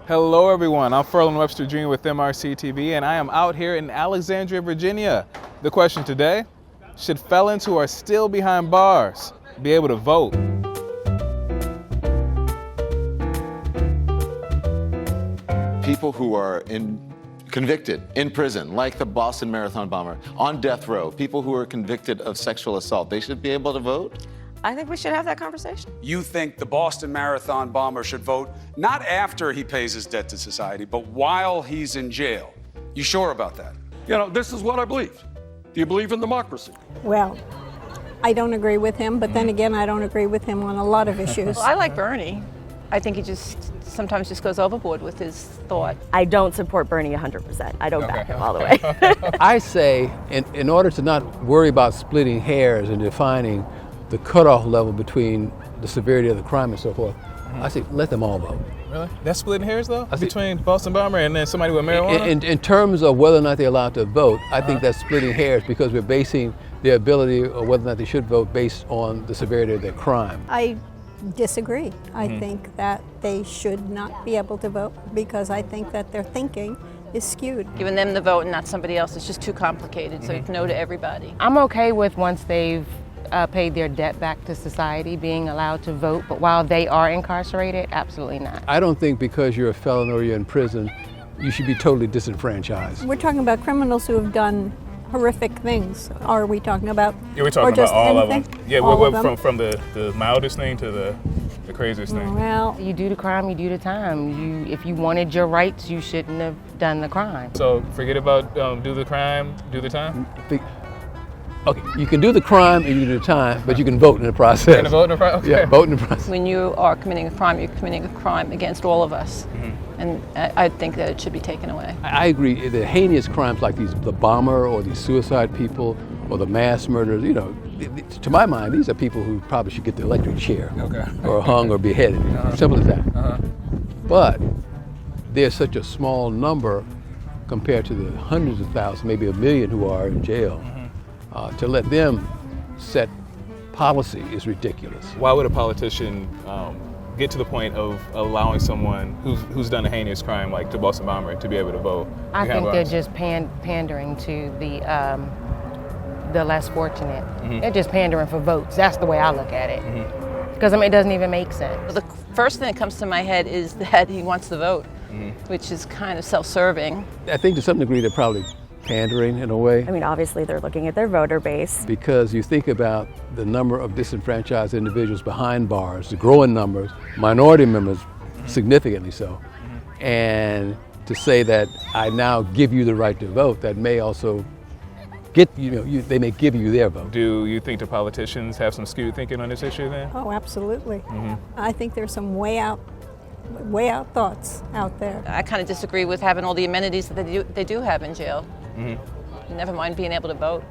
Hello everyone, I'm Ferlin Webster Jr. with MRC-TV, and I am out here in Alexandria, Virginia. The question today, should felons who are still behind bars be able to vote? People who are convicted in prison, like the Boston Marathon bomber, on death row, people who are convicted of sexual assault, they should be able to vote? I think we should have that conversation. You think the Boston Marathon bomber should vote not after he pays his debt to society, but while he's in jail. You sure about that? You know, this is what I believe. Do you believe in democracy? Well, I don't agree with him, but then again, I don't agree with him on a lot of issues. Well, I like Bernie. I think he sometimes just goes overboard with his thought. I don't support Bernie 100%. I don't back him all the way. I say, in order to not worry about splitting hairs and defining the cutoff level between the severity of the crime and so forth, I say let them all vote. Really? That's splitting hairs though? Between Boston bomber and then somebody with marijuana? In terms of whether or not they're allowed to vote, I think that's splitting hairs because we're basing their ability or whether or not they should vote based on the severity of their crime. I disagree. I think that they should not be able to vote because I think that their thinking is skewed. Giving them the vote and not somebody else is just too complicated, so it's no to everybody. I'm okay with once they've paid their debt back to society being allowed to vote, but while they are incarcerated, absolutely not. I don't think because you're a felon or you're in prison, you should be totally disenfranchised. We're talking about criminals who have done horrific things. Are we talking about? Yeah, we're talking about all of them. Yeah, all of them? From the mildest thing to the craziest thing. Well, You do the crime, you do the time. If you wanted your rights, you shouldn't have done the crime. So forget about do the crime, do the time? Okay, you can do the crime and you can do the time, but you can vote in the process. Can I vote in the process? Okay. Yeah, vote in the process. When you are committing a crime, you're committing a crime against all of us. And I think that it should be taken away. I agree. The heinous crimes like the bomber or these suicide people or the mass murderers, you know, to my mind, these are people who probably should get the electric chair or hung or beheaded. Simple as that. But there's such a small number compared to the hundreds of thousands, maybe 1 million who are in jail. To let them set policy is ridiculous. Why would a politician get to the point of allowing someone who's done a heinous crime like the Boston bomber to be able to vote? I think they're just pandering to the less fortunate. They're just pandering for votes. That's the way I look at it. Because I mean, it doesn't even make sense. The first thing that comes to my head is that he wants to vote, which is kind of self-serving. I think to some degree they're probably pandering in a way. I mean, obviously they're looking at their voter base. Because you think about the number of disenfranchised individuals behind bars, the growing numbers, minority members significantly so. And to say that I now give you the right to vote, that may also get, they may give you their vote. Do you think the politicians have some skewed thinking on this issue then? oh, absolutely. I think there's some way out thoughts out there. I kind of disagree with having all the amenities that they do have in jail. Never mind being able to vote.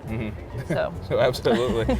So absolutely.